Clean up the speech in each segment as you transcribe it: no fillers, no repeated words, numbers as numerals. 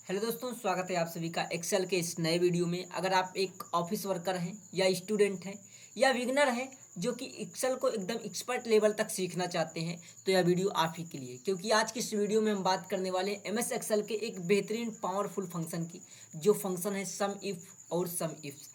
Hello दोस्तों, स्वागत है आप सभी का एक्सेल के इस नए वीडियो में। अगर आप एक ऑफिस वर्कर हैं या स्टूडेंट हैं या बिगनर हैं जो कि एक्सेल को एकदम एक्सपर्ट लेवल तक सीखना चाहते हैं तो यह वीडियो आप ही के लिए, क्योंकि आज की इस वीडियो में हम बात करने वाले हैं एमएस एक्सेल के एक बेहतरीन पावरफुल फंक्शन की, जो फंक्शन है सम इफ और सम इफ्स।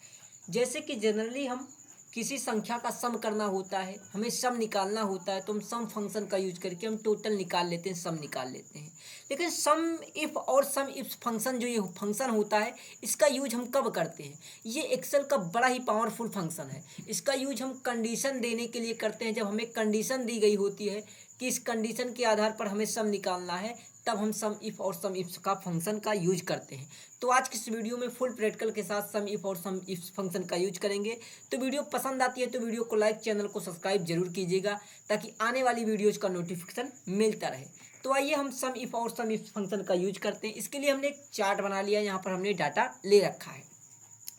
जैसे कि जनरली हम किसी संख्या का सम करना होता है, हमें सम निकालना होता है, तो हम सम फंक्शन का यूज करके हम टोटल निकाल लेते हैं, सम निकाल लेते हैं। लेकिन सम इफ और सम इफ फंक्शन जो ये फंक्शन होता है, इसका यूज हम कब करते हैं? ये एक्सेल का बड़ा ही पावरफुल फंक्शन है। इसका यूज हम कंडीशन देने के लिए करते हैं। जब हमें कंडीशन दी गई होती है कि इस कंडीशन के आधार पर हमें सम निकालना है, तब हम सम इफ और सम इफ का फंक्शन का यूज करते हैं। तो आज की इस वीडियो में फुल प्रैक्टिकल के साथ सम इफ और सम इफ फंक्शन का यूज करेंगे। तो वीडियो पसंद आती है तो वीडियो को लाइक, चैनल को सब्सक्राइब जरूर कीजिएगा ताकि आने वाली वीडियोज़ का नोटिफिकेशन मिलता रहे। तो आइए हम सम इफ और सम इफ फंक्शन का यूज करते हैं। इसके लिए हमने एक चार्ट बना लिया, यहाँ पर हमने डाटा ले रखा है।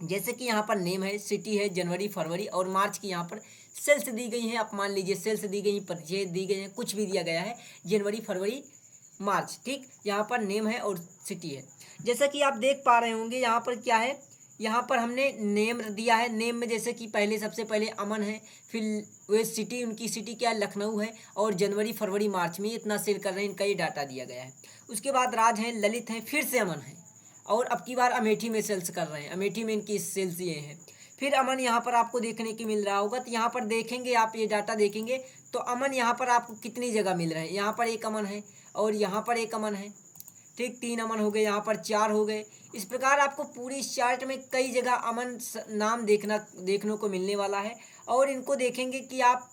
जैसे कि यहाँ पर नेम है, सिटी है, जनवरी, फरवरी और मार्च की यहाँ पर सेल्स दी गई हैं। आप मान लीजिए सेल्स दी गई, परचेज दी गई हैं, कुछ भी दिया गया है, जनवरी, फरवरी, मार्च। ठीक, यहाँ पर नेम है और सिटी है। जैसा कि आप देख पा रहे होंगे यहाँ पर क्या है, यहाँ पर हमने नेम दिया है। नेम में जैसे कि पहले सबसे पहले अमन है, फिर वे सिटी, उनकी सिटी क्या है, लखनऊ है, और जनवरी, फरवरी, मार्च में इतना सेल कर रहे हैं, इनका ये डाटा दिया गया है। उसके बाद राज हैं, ललित हैं, फिर से अमन है, और अब की बार अमेठी में सेल्स कर रहे हैं, अमेठी में इनकी सेल्स ये हैं। फिर अमन यहाँ पर आपको देखने की मिल रहा होगा। तो यहाँ पर देखेंगे, आप ये डाटा देखेंगे तो अमन यहाँ पर आपको कितनी जगह मिल रहे हैं। यहाँ पर एक अमन है और यहाँ पर एक अमन है। ठीक, 3 अमन हो गए, यहाँ पर 4 हो गए। इस प्रकार आपको पूरी इस चार्ट में कई जगह अमन नाम देखने को मिलने वाला है। और इनको देखेंगे कि आप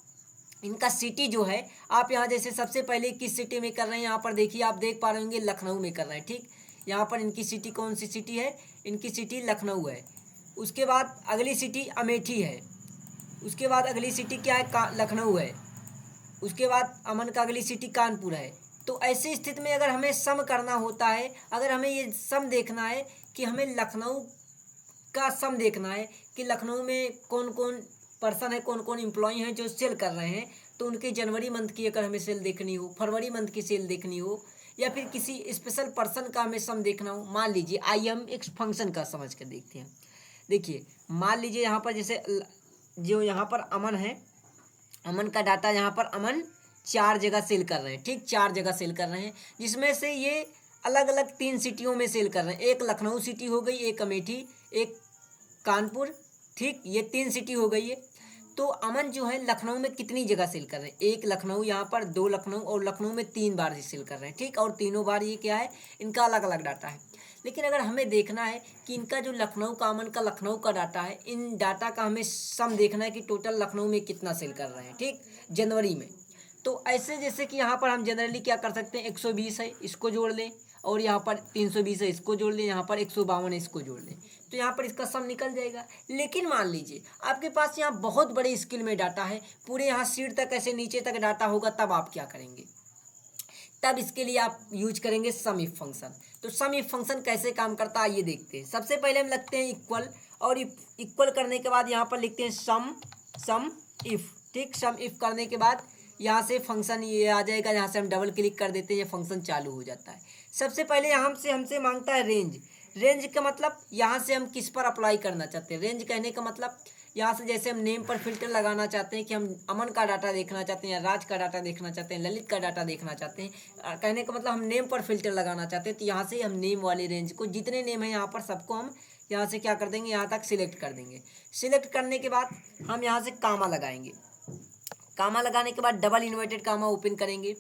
इनका सिटी जो है, आप यहाँ जैसे सबसे पहले किस सिटी में कर रहे हैं, यहाँ पर देखिए, आप देख पा रहे होंगे लखनऊ में कर रहे हैं। ठीक, यहाँ पर इनकी सिटी कौन सी सिटी है, इनकी सिटी लखनऊ है। उसके बाद अगली सिटी अमेठी है। उसके बाद अगली सिटी क्या है, लखनऊ है। उसके बाद अमन का अगली सिटी कानपुर है। तो ऐसी स्थिति में अगर हमें सम करना होता है, अगर हमें ये सम देखना है कि हमें लखनऊ का सम देखना है कि लखनऊ में कौन कौन पर्सन है, कौन कौन एम्प्लॉय हैं जो सेल कर रहे हैं, तो उनके जनवरी मंथ की अगर हमें सेल देखनी हो, फरवरी मंथ की सेल देखनी हो, या फिर किसी स्पेशल पर्सन का हमें सम देखना हो। मान लीजिए, आइए हम एक फंक्शन का समझ कर देखते हैं। देखिए, मान लीजिए यहाँ पर जैसे जो यहाँ पर अमन है, अमन का डाटा यहाँ पर अमन 4 जगह सेल कर रहे हैं। ठीक, 4 जगह सेल कर रहे हैं, जिसमें से ये अलग अलग 3 सिटियों में सेल कर रहे हैं। एक लखनऊ सिटी हो गई, एक अमेठी, एक कानपुर। ठीक, ये 3 सिटी हो गई है। तो अमन जो है लखनऊ में कितनी जगह सेल कर रहे हैं, एक लखनऊ, यहाँ पर 2 लखनऊ, और लखनऊ में 3 बार सेल कर रहे हैं। ठीक, और तीनों बार ये क्या है, इनका अलग अलग डाटा है। लेकिन अगर हमें देखना है कि इनका जो लखनऊ का, अमन का लखनऊ का डाटा है, इन डाटा का हमें सम देखना है कि टोटल लखनऊ में कितना सेल कर रहे हैं। ठीक, जनवरी में। तो ऐसे जैसे कि यहाँ पर हम जनरली क्या कर सकते हैं, 120 है, इसको जोड़ लें, और यहाँ पर 320 है, इसको जोड़ लें, यहाँ पर 152 है, इसको जोड़ लें, तो यहाँ पर इसका सम निकल जाएगा। लेकिन मान लीजिए आपके पास यहाँ बहुत बड़े स्केल में डाटा है, पूरे यहाँ सीट तक, ऐसे नीचे तक डाटा होगा, तब आप क्या करेंगे? तब इसके लिए आप यूज करेंगे सम इफ फंक्शन। तो सम इफ फंक्शन कैसे काम करता है आइए देखते हैं। सबसे पहले हम लिखते हैं इक्वल, और इक्वल करने के बाद यहाँ पर लिखते हैं सम इफ। ठीक, सम इफ करने के बाद यहाँ से फंक्शन ये आ जाएगा, यहाँ से हम डबल क्लिक कर देते हैं, ये फंक्शन चालू हो जाता है। सबसे पहले यहाँ से हमसे मांगता है रेंज। रेंज का मतलब यहाँ से हम किस पर अप्लाई करना चाहते हैं। रेंज कहने का मतलब यहाँ से जैसे हम नेम पर फिल्टर लगाना चाहते हैं कि हम अमन का डाटा देखना चाहते हैं, या राज का डाटा देखना चाहते हैं, ललित का डाटा देखना चाहते हैं, कहने का मतलब हम नेम पर फिल्टर लगाना चाहते हैं, तो यहाँ से हम नेम वाली रेंज को, जितने नेम हैं यहाँ पर सबको हम यहाँ से क्या कर देंगे, यहाँ तक सिलेक्ट कर देंगे। सिलेक्ट करने के बाद हम यहाँ से कामा लगाएंगे। कामा लगाने के बाद डबल इन्वर्टेड कामा ओपन करेंगे।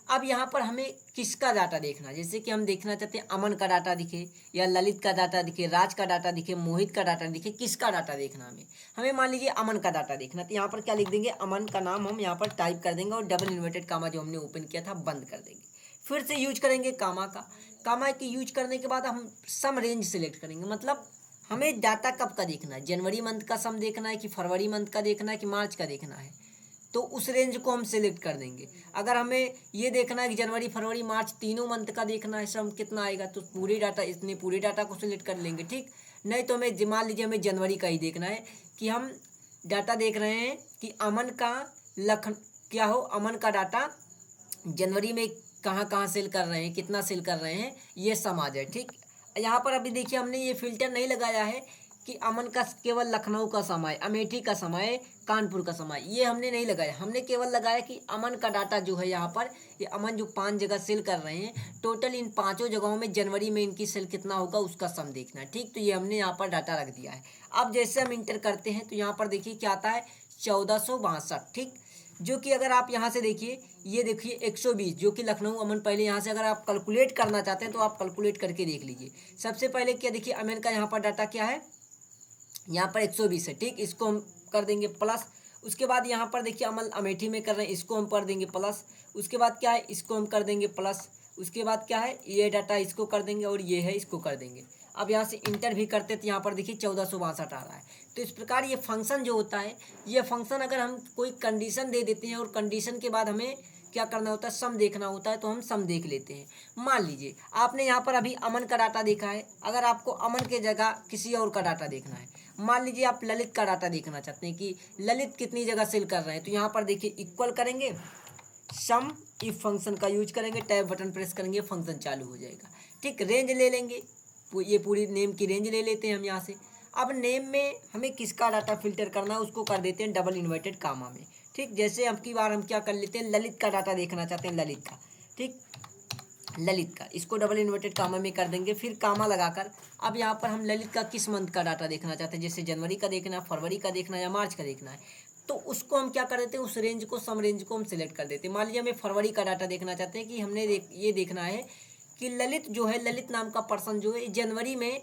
अब यहाँ पर हमें किसका डाटा देखना है, जैसे कि हम देखना चाहते हैं अमन का डाटा दिखे, या ललित का डाटा दिखे, राज का डाटा दिखे, मोहित का डाटा दिखे, किसका डाटा देखना हमें मान लीजिए अमन का डाटा देखना। तो यहाँ पर क्या लिख देंगे, अमन का नाम हम यहाँ पर टाइप कर देंगे, और डबल इन्वर्टेड कामा जो हमने ओपन किया था बंद कर देंगे। फिर से यूज करेंगे कामा का। कामा की यूज करने के बाद हम सम रेंज सेलेक्ट करेंगे, मतलब हमें डाटा कब का देखना है, जनवरी मंथ का सम देखना है कि फरवरी मंथ का देखना है कि मार्च का देखना है, तो उस रेंज को हम सिलेक्ट कर देंगे। अगर हमें ये देखना है कि जनवरी, फरवरी, मार्च तीनों मंथ का देखना है सम कितना आएगा, तो पूरे डाटा को सिलेक्ट कर लेंगे। ठीक, नहीं तो हमें मान लीजिए हमें जनवरी का ही देखना है कि हम डाटा देख रहे हैं कि अमन का क्या हो, अमन का डाटा जनवरी में कहाँ कहाँ सेल कर रहे हैं, कितना सेल कर रहे हैं, ये सम आ जाए। ठीक, यहाँ पर अभी देखिए हमने ये फिल्टर नहीं लगाया है कि अमन का केवल लखनऊ का समय, अमेठी का समय, कानपुर का समय, ये हमने नहीं लगाया। हमने केवल लगाया कि अमन का डाटा जो है यहाँ पर, ये अमन जो 5 जगह सेल कर रहे हैं, टोटल इन 5 जगहों में जनवरी में इनकी सेल कितना होगा उसका सम देखना है। ठीक, तो ये हमने यहाँ पर डाटा रख दिया है। अब जैसे हम इंटर करते हैं तो यहाँ पर देखिए क्या आता है, 1462। ठीक, जो कि अगर आप यहाँ से देखिए, ये देखिए 120 जो कि लखनऊ अमन, पहले यहाँ से अगर आप कैलकुलेट करना चाहते हैं तो आप कैलकुलेट करके देख लीजिए। सबसे पहले क्या देखिए, अमन का यहाँ पर डाटा क्या है, यहाँ पर 120 है। ठीक, इसको हम कर देंगे प्लस। उसके बाद यहाँ पर देखिए अमन अमेठी में कर रहे हैं, इसको हम कर देंगे प्लस। उसके बाद क्या है, इसको हम कर देंगे प्लस। उसके बाद क्या है, ये डाटा इसको कर देंगे और ये है इसको कर देंगे। अब यहाँ से इंटर भी करते तो यहाँ पर देखिए 1462 आ रहा है। तो इस प्रकार ये फंक्शन जो होता है, ये फंक्शन अगर हम कोई कंडीशन दे देते हैं और कंडीशन के बाद हमें क्या करना होता है, सम देखना होता है, तो हम सम देख लेते हैं। मान लीजिए आपने यहाँ पर अभी अमन का डाटा देखा है, अगर आपको अमन के जगह किसी और का डाटा देखना है, मान लीजिए आप ललित का डाटा देखना चाहते हैं कि ललित कितनी जगह सेल कर रहे हैं, तो यहाँ पर देखिए इक्वल करेंगे, सम इफ फंक्शन का यूज करेंगे, टैब बटन प्रेस करेंगे, फंक्शन चालू हो जाएगा। ठीक, रेंज ले लेंगे, ये पूरी नेम की रेंज ले लेते हैं हम यहाँ से। अब नेम में हमें किसका डाटा फिल्टर करना है उसको कर देते हैं डबल इन्वर्टेड कामा में। ठीक, जैसे अब की बार हम क्या कर लेते हैं, ललित का डाटा देखना चाहते हैं, ललित का। ठीक, ललित का, इसको डबल इन्वर्टेड कामा में कर देंगे, फिर कामा लगाकर अब यहाँ पर हम ललित का किस मंथ का डाटा देखना चाहते हैं, जैसे जनवरी का देखना है, फरवरी का देखना है या मार्च का देखना है, तो उसको हम क्या कर देते हैं, उस रेंज को, सम रेंज को हम सिलेक्ट कर देते हैं। मान लीजिए हमें फरवरी का डाटा देखना चाहते हैं कि हमने ये देखना है कि ललित जो है, ललित नाम का पर्सन जो है जनवरी में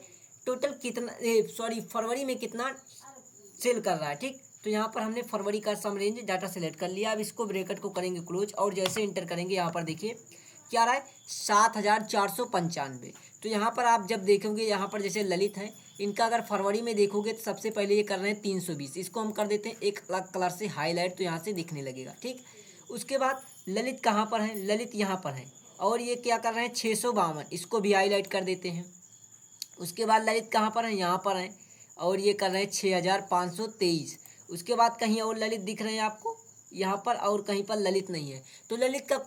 टोटल कितना, फरवरी में कितना सेल कर रहा है। ठीक, तो यहाँ पर हमने फरवरी का सम रेंज डाटा सेलेक्ट कर लिया। अब इसको ब्रैकेट को करेंगे क्लोज और जैसे इंटर करेंगे यहाँ पर देखिए क्या आ रहा है, 7495। तो यहाँ पर आप जब देखोगे, यहाँ पर जैसे ललित है, इनका अगर फरवरी में देखोगे तो सबसे पहले ये कर रहे हैं 320, इसको हम कर देते हैं एक अलग कलर से हाईलाइट, तो यहाँ से दिखने लगेगा। ठीक, उसके बाद ललित कहाँ पर है, ललित यहाँ पर है और ये क्या कर रहे हैं 652, इसको भी हाईलाइट कर देते हैं। उसके बाद ललित कहाँ पर है, यहाँ पर है और ये कर रहे हैं 6523। उसके बाद कहीं और ललित दिख रहे हैं आपको यहाँ पर, और कहीं पर ललित नहीं है। तो ललित का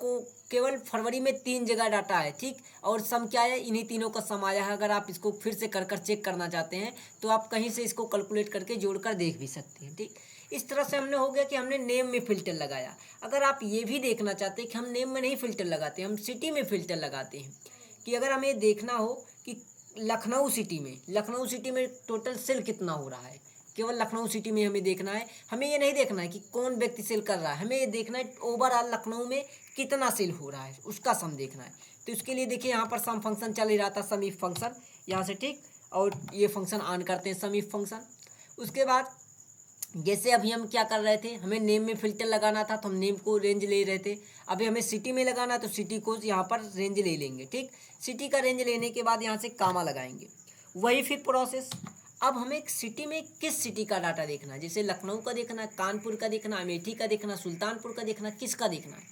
केवल फरवरी में 3 जगह डाटा है। ठीक, और सम क्या है, इन्हीं तीनों का सम आया है। अगर आप इसको फिर से कर चेक करना चाहते हैं तो आप कहीं से इसको कैलकुलेट करके जोड़कर देख भी सकते हैं। ठीक, इस तरह से हमने हो गया कि हमने नेम में फ़िल्टर लगाया। अगर आप ये भी देखना चाहते हैं कि हम नेम में नहीं फ़िल्टर लगाते, हम सिटी में फ़िल्टर लगाते हैं, कि अगर हमें देखना हो कि लखनऊ सिटी में टोटल सेल कितना हो रहा है, केवल लखनऊ सिटी में हमें देखना है। हमें ये नहीं देखना है कि कौन व्यक्ति सेल कर रहा है, हमें ये देखना है ओवरऑल लखनऊ में कितना सेल हो रहा है, उसका सम देखना है। तो इसके लिए देखिए यहाँ पर सम फंक्शन चल ही रहा था, सम इफ फंक्शन यहाँ से। ठीक, और ये फंक्शन ऑन करते हैं, सम इफ फंक्शन। उसके बाद जैसे अभी हम क्या कर रहे थे, हमें नेम में फ़िल्टर लगाना था तो हम नेम को रेंज ले रहे थे। अभी हमें सिटी में लगाना है तो सिटी को यहाँ पर रेंज ले लेंगे। ठीक, सिटी का रेंज लेने के बाद यहाँ से कामा लगाएंगे, वही फिर प्रोसेस। अब हमें सिटी में किस सिटी का डाटा देखना है, जैसे लखनऊ का देखना है, कानपुर का देखना, अमेठी का देखना, सुल्तानपुर का देखना, किसका देखना है,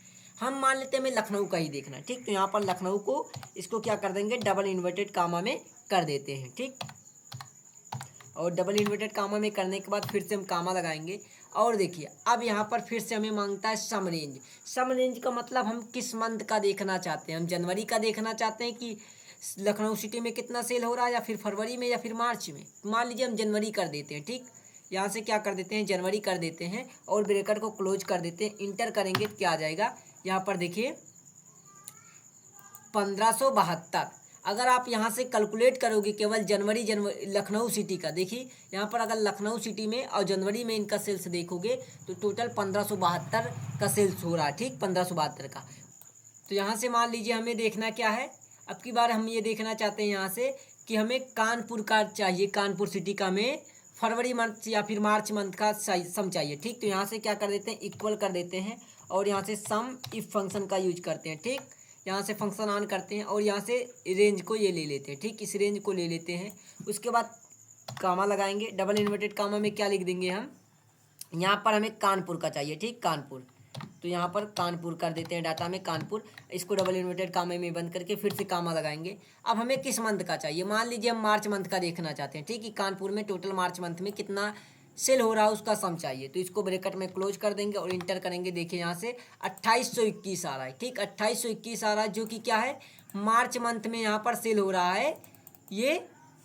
हम मान लेते हैं हमें लखनऊ का ही देखना है। ठीक, तो यहाँ पर लखनऊ को, इसको क्या कर देंगे, डबल इन्वर्टेड कामा में कर देते हैं। ठीक, और डबल इन्वर्टेड कामा में करने के बाद फिर से हम कामा लगाएंगे और देखिए अब यहाँ पर फिर से हमें मांगता है सम रेंज। सम रेंज का मतलब हम किस मंथ का देखना चाहते हैं, हम जनवरी का देखना चाहते हैं कि लखनऊ सिटी में कितना सेल हो रहा है, या फिर फरवरी में या फिर मार्च में। मान लीजिए हम जनवरी कर देते हैं। ठीक, यहाँ से क्या कर देते हैं, जनवरी कर देते हैं और ब्रैकेट को क्लोज कर देते हैं। इंटर करेंगे तो क्या आ जाएगा, यहाँ पर देखिए 1572। अगर आप यहाँ से कैलकुलेट करोगे केवल जनवरी लखनऊ सिटी का, देखिए यहाँ पर अगर लखनऊ सिटी में और जनवरी में इनका सेल्स देखोगे तो टोटल 1572 का सेल्स हो रहा है। ठीक, 1572 का। तो यहाँ से मान लीजिए हमें देखना क्या है, अब की बार हम ये देखना चाहते हैं यहाँ से कि हमें कानपुर का चाहिए, कानपुर सिटी का हमें फरवरी मंथ या फिर मार्च मंथ का सम चाहिए। ठीक, तो यहाँ से क्या कर देते हैं, इक्वल कर देते हैं और यहाँ से सम इफ फंक्शन का यूज करते हैं। ठीक, यहाँ से फंक्शन ऑन करते हैं और यहाँ से रेंज को ये ले लेते हैं। ठीक, इस रेंज को ले लेते हैं। उसके बाद कामा लगाएंगे, डबल इन्वर्टेड कामा में क्या लिख देंगे हम, यहाँ पर हमें कानपुर का चाहिए। ठीक, कानपुर, तो यहाँ पर कानपुर कर देते हैं डाटा में कानपुर। इसको डबल इन्वर्टेड कामा में बंद करके फिर से कामा लगाएंगे। अब हमें किस मंथ का चाहिए, मान लीजिए हम मार्च मंथ का देखना चाहते हैं। ठीक, कि कानपुर में टोटल मार्च मंथ में कितना सेल हो रहा है उसका सम चाहिए। तो इसको ब्रैकेट में क्लोज कर देंगे और इंटर करेंगे। देखिए यहाँ से 2821 आ रहा है। ठीक, 2821 आ रहा है, जो कि क्या है, मार्च मंथ में यहाँ पर सेल हो रहा है, ये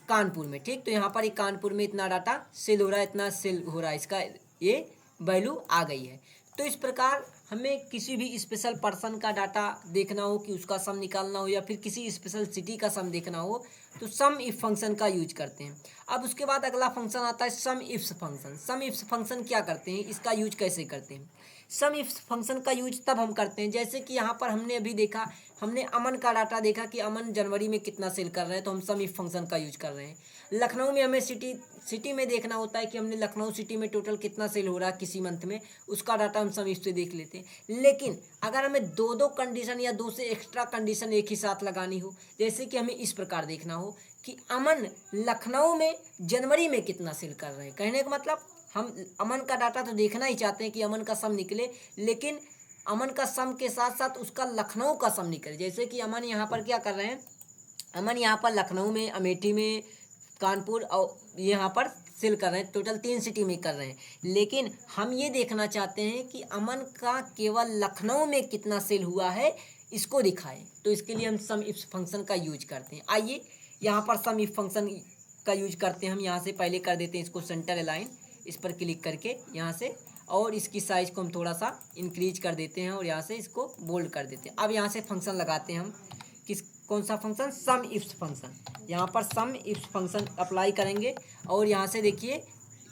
कानपुर में, ठीक। तो यहाँ पर ये कानपुर में इतना डाटा सेल हो रहा है, इतना सेल हो रहा है, इसका ये वैल्यू आ गई है। तो इस प्रकार हमें किसी भी स्पेशल पर्सन का डाटा देखना हो कि उसका सम निकालना हो या फिर किसी स्पेशल सिटी का सम देखना हो तो सम इफ फंक्शन का यूज करते हैं। अब उसके बाद अगला फंक्शन आता है सम इफ्स फंक्शन। सम इफ्स फंक्शन क्या करते हैं, इसका यूज कैसे करते हैं? सम इफ्स फंक्शन का यूज तब हम करते हैं जैसे कि यहाँ पर हमने अभी देखा, हमने अमन का डाटा देखा कि अमन जनवरी में कितना सेल कर रहे हैं, तो हम सम इफ फंक्शन का यूज कर रहे हैं। लखनऊ में हमें सिटी में देखना होता है कि हमने लखनऊ सिटी में टोटल कितना सेल हो रहा है किसी मंथ में, उसका डाटा हम सम इफ से देख लेते हैं। लेकिन अगर हमें दो कंडीशन या दो से एक्स्ट्रा कंडीशन एक ही साथ लगानी हो, जैसे कि हमें इस प्रकार देखना हो कि अमन लखनऊ में जनवरी में कितना सेल कर रहे हैं, कहने का मतलब हम अमन का डाटा तो देखना ही चाहते हैं कि अमन का सम निकले, लेकिन अमन का सम के साथ साथ उसका लखनऊ का सम निकले। जैसे कि अमन यहाँ पर क्या कर रहे हैं, अमन यहाँ पर लखनऊ में, अमेठी में, कानपुर और यहाँ पर सेल कर रहे हैं, टोटल 3 सिटी में कर रहे हैं, लेकिन हम ये देखना चाहते हैं कि अमन का केवल लखनऊ में कितना सेल हुआ है इसको दिखाएं। तो इसके लिए हम सम इफ फंक्शन का यूज करते हैं। आइए यहाँ पर सम इफ फंक्शन का यूज करते हैं हम। यहाँ से पहले कर देते हैं इसको सेंटर अलाइन, इस पर क्लिक करके यहाँ से, और इसकी साइज को हम थोड़ा सा इंक्रीज कर देते हैं और यहाँ से इसको बोल्ड कर देते हैं। अब यहाँ से फंक्शन लगाते हैं हम, कौन सा फंक्शन, सम इफ्स फंक्शन। यहाँ पर सम इफ्स फंक्शन अप्लाई करेंगे और यहाँ से देखिए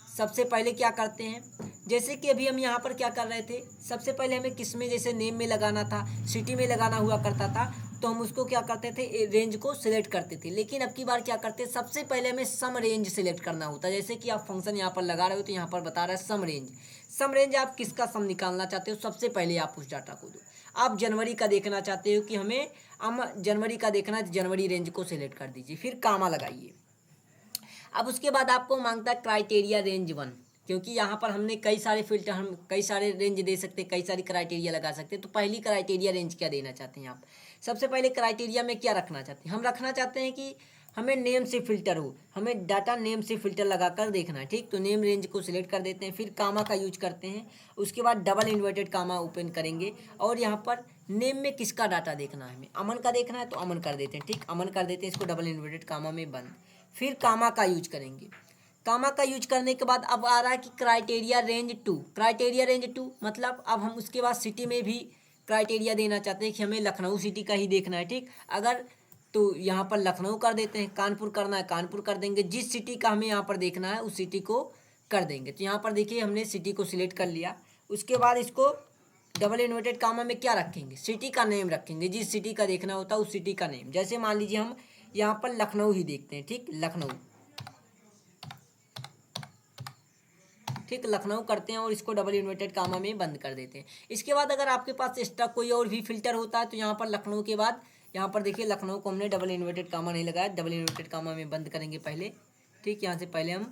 सबसे पहले क्या करते हैं, जैसे कि अभी हम यहाँ पर क्या कर रहे थे, सबसे पहले हमें किस में, जैसे नेम में लगाना था, सिटी में लगाना हुआ करता था, तो हम उसको क्या करते थे, रेंज को सिलेक्ट करते थे। लेकिन अब की बार क्या करते हैं, सबसे पहले हमें सम रेंज सिलेक्ट करना होता है। जैसे कि आप फंक्शन यहाँ पर लगा रहे हो तो यहाँ पर बता रहा है सम रेंज। सम रेंज आप किसका सम निकालना चाहते हो, सबसे पहले आप उस डाटा को दो। आप जनवरी का देखना चाहते हो कि हमें जनवरी का देखना है, जनवरी रेंज को सिलेक्ट कर दीजिए, फिर कामा लगाइए। अब उसके बाद आपको मांगता है क्राइटेरिया रेंज 1, क्योंकि यहाँ पर हमने कई सारे फिल्टर, हम कई सारे रेंज दे सकते हैं, कई सारी क्राइटेरिया लगा सकते हैं। तो पहली क्राइटेरिया रेंज क्या देना चाहते हैं आप, सबसे पहले क्राइटेरिया में क्या रखना चाहते हैं, हम रखना चाहते हैं कि हमें नेम से फिल्टर हो, हमें डाटा नेम से फिल्टर लगाकर देखना है, ठीक। तो नेम रेंज को सिलेक्ट कर देते हैं, फिर कामा का यूज करते हैं, उसके बाद डबल इन्वर्टेड कामा ओपन करेंगे और यहाँ पर नेम में किसका डाटा देखना है, हमें अमन का देखना है तो अमन कर देते हैं, ठीक, अमन कर देते हैं, इसको डबल इन्वर्टेड कामा में बंद। फिर कामा का यूज करेंगे, कामा का यूज करने के बाद अब आ रहा है कि क्राइटेरिया रेंज 2। क्राइटेरिया रेंज 2 मतलब अब हम उसके बाद सिटी में भी क्राइटेरिया देना चाहते हैं कि हमें लखनऊ सिटी का ही देखना है, ठीक। अगर तो यहाँ पर लखनऊ कर देते हैं, कानपुर करना है कानपुर कर देंगे, जिस सिटी का हमें यहाँ पर देखना है उस सिटी को कर देंगे। तो यहाँ पर देखिए हमने सिटी को सिलेक्ट कर लिया। उसके बाद इसको डबल इन्वर्टेड कामा में क्या रखेंगे, सिटी का नेम रखेंगे, जिस सिटी का देखना होता है उस सिटी का नेम। जैसे मान लीजिए हम यहाँ पर लखनऊ ही देखते हैं, ठीक, लखनऊ, ठीक, लखनऊ करते हैं और इसको डबल इन्वर्टेड कामा में बंद कर देते हैं। इसके बाद अगर आपके पास एक्स्ट्रा कोई और भी फिल्टर होता है तो यहाँ पर लखनऊ के बाद यहाँ पर देखिए लखनऊ को हमने डबल इन्वर्टेड कामा नहीं लगाया, डबल इन्वर्टेड कामा में बंद करेंगे पहले, ठीक। यहाँ से पहले हम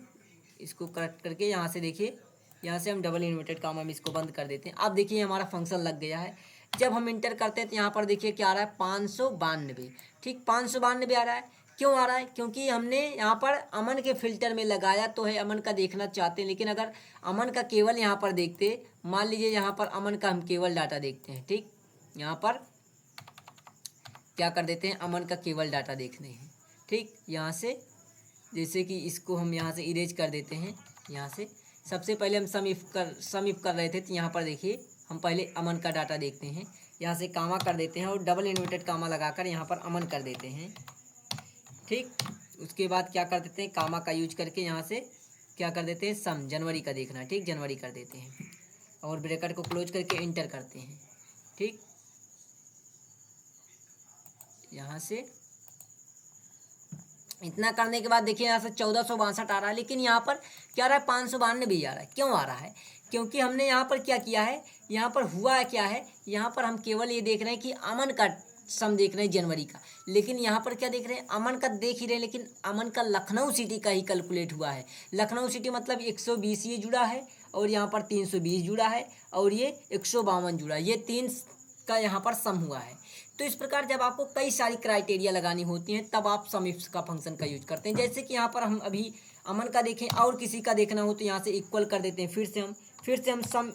इसको करेक्ट करके यहाँ से देखिए, यहाँ से हम डबल इन्वर्टेड कामा में इसको बंद कर देते हैं। अब देखिए हमारा फंक्शन लग गया है। जब हम इंटर करते हैं तो यहाँ पर देखिए क्या आ रहा है, 592, ठीक, 592 आ रहा है। क्यों आ रहा है, क्योंकि हमने यहाँ पर अमन के फिल्टर में लगाया तो है, अमन का देखना चाहते हैं। लेकिन अगर अमन का केवल यहाँ पर देखते, मान लीजिए यहाँ पर अमन का हम केवल डाटा देखते हैं, ठीक, यहाँ पर क्या कर देते हैं, अमन का केवल डाटा देखने हैं, ठीक। यहाँ से जैसे कि इसको हम यहाँ से इरेज कर देते हैं। यहाँ से सबसे पहले हम सम इफ कर रहे थे, तो यहाँ पर देखिए हम पहले अमन का डाटा देखते हैं, यहाँ से कामा कर देते हैं और डबल इन्वर्टेड कामा लगाकर यहाँ पर अमन कर देते हैं, ठीक। उसके बाद क्या कर देते हैं, कामा का यूज करके यहाँ से क्या कर देते हैं, सम जनवरी का देखना है, ठीक, जनवरी कर देते हैं और ब्रैकेट को क्लोज करके इंटर करते हैं, ठीक। यहाँ से इतना करने के बाद देखिए यहाँ से 1462 आ रहा है, लेकिन यहाँ पर क्या आ रहा है, 592 आ रहा है। क्यों आ रहा है, क्योंकि हमने यहाँ पर क्या किया है, यहाँ पर हुआ क्या है, यहाँ पर हम केवल ये देख रहे हैं कि अमन का सम देख रहे हैं जनवरी का, लेकिन यहाँ पर क्या देख रहे हैं, अमन का देख ही रहे हैं, लेकिन अमन का लखनऊ सिटी का ही कैलकुलेट हुआ है। लखनऊ सिटी मतलब 120 ये जुड़ा है और यहाँ पर 320 जुड़ा है और ये 152 जुड़ा है, ये 3 का यहाँ पर सम हुआ है। तो इस प्रकार जब आपको कई सारी क्राइटेरिया लगानी होती हैं तब आप सम इफ का फंक्शन का यूज करते हैं। जैसे कि यहाँ पर हम अभी अमन का देखें और किसी का देखना हो तो यहाँ से इक्वल कर देते हैं, फिर से हम सम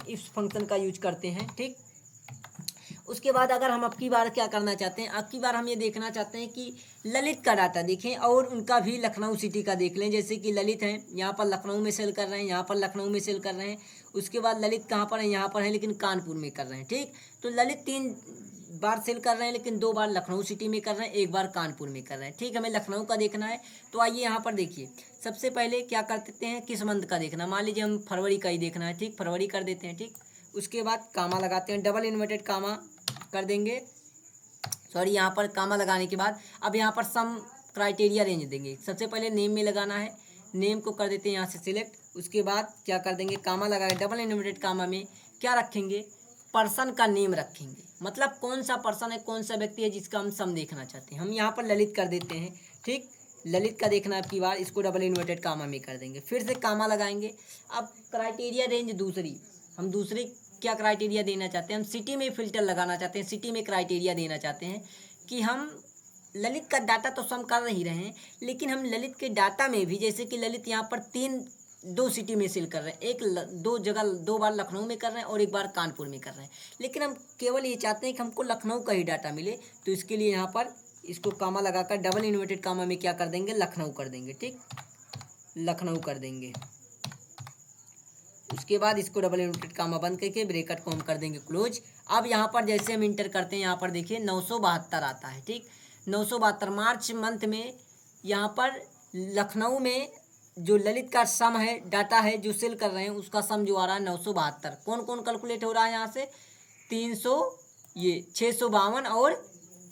इफ फंक्शन का यूज करते हैं, ठीक। उसके बाद अगर हम अब की बार क्या करना चाहते हैं, अब की बार हम ये देखना चाहते हैं कि ललित का डाटा देखें और उनका भी लखनऊ सिटी का देख लें। जैसे कि ललित हैं, यहाँ पर लखनऊ में सेल कर रहे हैं, यहाँ पर लखनऊ में सेल कर रहे हैं। उसके बाद ललित कहाँ पर है, यहाँ पर है लेकिन कानपुर में कर रहे हैं। ठीक, तो ललित 3 बार सेल कर रहे हैं लेकिन 2 बार लखनऊ सिटी में कर रहे हैं, 1 बार कानपुर में कर रहे हैं। ठीक, हमें लखनऊ का देखना है। तो आइए यहाँ पर देखिए, सबसे पहले क्या कर देते हैं, किस मंथ का देखना। मान लीजिए हम फरवरी का ही देखना है। ठीक, फरवरी कर देते हैं। ठीक, उसके बाद कामा लगाते हैं, डबल इन्वर्टेड कामा कर देंगे। सॉरी, यहाँ पर कामा लगाने के बाद अब यहाँ पर सम क्राइटेरिया रेंज देंगे। सबसे पहले नेम में लगाना है, नेम को कर देते हैं यहाँ से सिलेक्ट। उसके बाद क्या कर देंगे, कामा लगाए, डबल इन्वर्टेड कामा में क्या रखेंगे, पर्सन का नेम रखेंगे। मतलब कौन सा पर्सन है, कौन सा व्यक्ति है जिसका हम सम देखना चाहते हैं। हम यहाँ पर ललित कर देते हैं। ठीक, ललित का देखना है अब की बार, इसको डबल इन्वर्टेड कामा में कर देंगे, फिर से कामा लगाएंगे। अब क्राइटेरिया रेंज दूसरी, हम दूसरे क्या क्राइटेरिया देना चाहते हैं, हम सिटी में फिल्टर लगाना चाहते हैं। सिटी में क्राइटेरिया देना चाहते हैं कि हम ललित का डाटा तो सम कर ही रहे हैं, लेकिन हम ललित के डाटा में भी, जैसे कि ललित यहाँ पर 2 सिटी में सेल कर रहे हैं, एक 2 जगह 2 बार लखनऊ में कर रहे हैं और 1 बार कानपुर में कर रहे हैं, लेकिन हम केवल ये चाहते हैं कि हमको लखनऊ का ही डाटा मिले। तो इसके लिए यहाँ पर इसको कामा लगाकर डबल इन्वर्टेड कामा में क्या कर देंगे, लखनऊ कर देंगे। ठीक, लखनऊ कर देंगे। उसके बाद इसको डबल इन्वर्टेड कामा बंद करके ब्रैकेट को हम कर देंगे क्लोज। अब यहाँ पर जैसे हम इंटर करते हैं, यहाँ पर देखिए 972 आता है। ठीक, 972 मार्च मंथ में यहाँ पर लखनऊ में जो ललित का सम है, डाटा है जो सेल कर रहे हैं, उसका सम जो आ रहा है 972। कौन कौन कैलकुलेट हो रहा है यहाँ से, 300, ये 652 और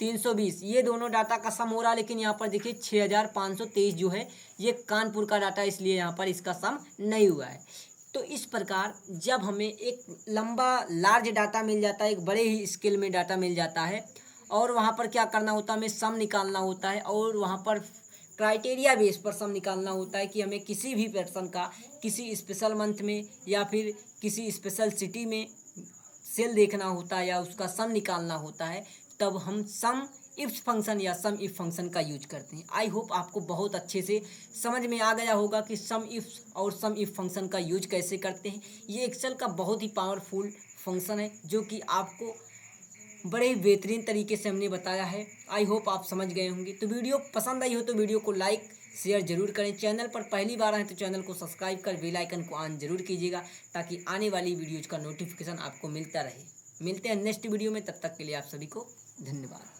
320, ये दोनों डाटा का सम हो रहा है। लेकिन यहाँ पर देखिए 6523 जो है ये कानपुर का डाटा, इसलिए यहाँ पर इसका सम नहीं हुआ है। तो इस प्रकार जब हमें एक लंबा लार्ज डाटा मिल जाता है, एक बड़े ही स्केल में डाटा मिल जाता है, और वहाँ पर क्या करना होता है, हमें सम निकालना होता है और वहाँ पर क्राइटेरिया बेस पर सम निकालना होता है कि हमें किसी भी पर्सन का किसी स्पेशल मंथ में या फिर किसी स्पेशल सिटी में सेल देखना होता है या उसका सम निकालना होता है, तब हम सम इफ फंक्शन या सम इफ फंक्शन का यूज करते हैं। आई होप आपको बहुत अच्छे से समझ में आ गया होगा कि सम इफ और सम इफ फंक्शन का यूज कैसे करते हैं। ये एक्सेल का बहुत ही पावरफुल फंक्शन है जो कि आपको बड़े ही बेहतरीन तरीके से हमने बताया है। आई होप आप समझ गए होंगे। तो वीडियो पसंद आई हो तो वीडियो को लाइक शेयर जरूर करें। चैनल पर पहली बार आए तो चैनल को सब्सक्राइब कर बेल आइकन को ऑन जरूर कीजिएगा, ताकि आने वाली वीडियोज़ का नोटिफिकेशन आपको मिलता रहे। मिलते हैं नेक्स्ट वीडियो में, तब तक के लिए आप सभी को धन्यवाद।